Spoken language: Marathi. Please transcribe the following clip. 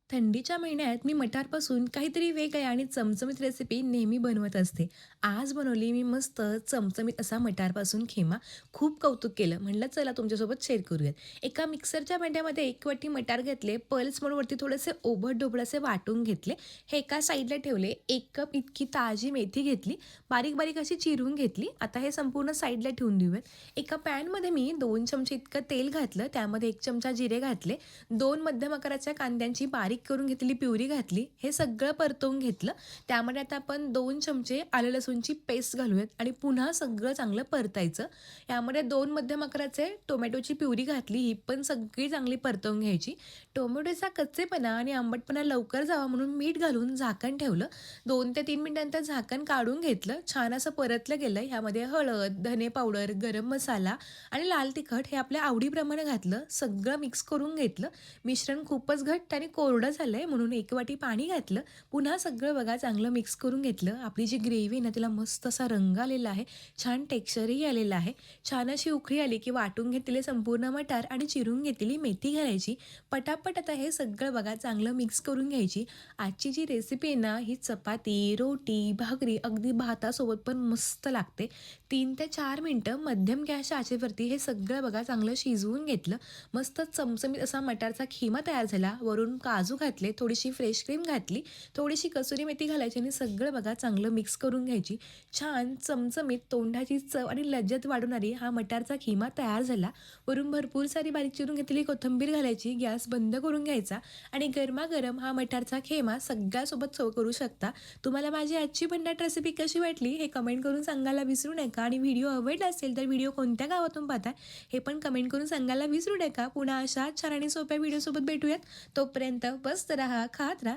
थंडीच्या महिन्यात मी मटारपासून काहीतरी वेगळे आणि चमचमीत रेसिपी नेहमी बनवत असते. आज बनवली मी मस्त चमचमीत असा मटारपासून खिमा. खूप कौतुक केलं. म्हटलं चला तुमच्यासोबत शेअर करूयात. एका मिक्सरच्या भांड्यामध्ये 1 वाटी मटार घेतले. पल्स मोडवरती थोडेसे ओबड-धोबड असे वाटून घेतले. हे एका साईडला ठेवले. 1 कप इतकी ताजी मेथी घेतली. बारीक-बारीक अशी चिरून घेतली. आता हे संपूर्ण साईडला ठेवून देऊयात. एका पॅनमध्ये मी 2 चमचे इतकं तेल घातलं. त्यामध्ये 1 चमचा जिरे घातले. 2 मध्यम आकाराच्या कांद्यांची बारीक करून घेतलेली प्युरी घातली. हे सगळं परतवून घेतलं. त्यामध्ये आता आपण 2 चमचे आलं लसूणची पेस्ट घालूयात आणि पुन्हा सगळं चांगलं परतायचं. यामध्ये 2 मध्यम आकाराचे टोमॅटोची प्युरी घातली. ही पण सगळी चांगली परतवून घ्यायची. टोमॅटोचा कच्चेपणा आणि आंबटपणा लवकर जावा म्हणून मीठ घालून झाकण ठेवलं. 2 ते 3 मिनिटांनंतर झाकण काढून घेतलं. छान असं परतलं गेलं. ह्यामध्ये हळद, धने पावडर, गरम मसाला आणि लाल तिखट हे आपल्या आवडीप्रमाणे घातलं. सगळं मिक्स करून घेतलं. मिश्रण खूपच घट्ट आणि कोरडं झालंय म्हणून 1 वाटी पाणी घातलं. पुन्हा सगळं बघा चांगलं मिक्स करून घेतलं. आपली जी ग्रेव्ही आहे ना तिला मस्त असा रंग आलेला आहे. छान टेक्स्चरही आलेलं आहे. छान अशी उकळी आली की वाटून घेतलेले संपूर्ण मटार आणि चिरून घेतलेली मेथी घालायची. पटापट आता हे सगळं बघा चांगलं मिक्स करून घ्यायची. आजची जी रेसिपी आहे ना ही चपाती, रोटी, भाकरी अगदी भातासोबत पण मस्त लागते. 3 ते 4 मिनिटं मध्यम गॅसच्या आचेवरती हे सगळं बघा चांगलं शिजवून घेतलं. मस्त चमचमीत असा मटारचा खिमा तयार झाला. वरून काजू घातले, थोडीशी फ्रेश क्रीम घातली, थोडीशी कसुरी मेथी घालायची आणि सगळं बघा चांगलं मिक्स करून घ्यायची. छान चमचमीत तोंडाची चव आणि लज्जत वाढवणारी हा मटारचा खिमा तयार झाला. वरून भरपूर सारी बारीक चिरून घेतलेली कोथिंबीर घालायची, गॅस बंद करून घ्यायचा आणि गरमागरम हा मटारचा खिमा सगळ्यासोबत सर्व्ह करू शकता. तुम्हाला माझी आजची भन्नाट रेसिपी कशी वाटली हे कमेंट करून सांगायला विसरू नका आणि व्हिडिओ आवडला असेल तर व्हिडिओ कोणत्या गावातून पाहताय हे पण कमेंट करून सांगायला विसरू नका. पुन्हा अशा छान आणि सोप्या व्हिडिओसोबत भेटूयात. तोपर्यंत मस्त राहा, खात राहा.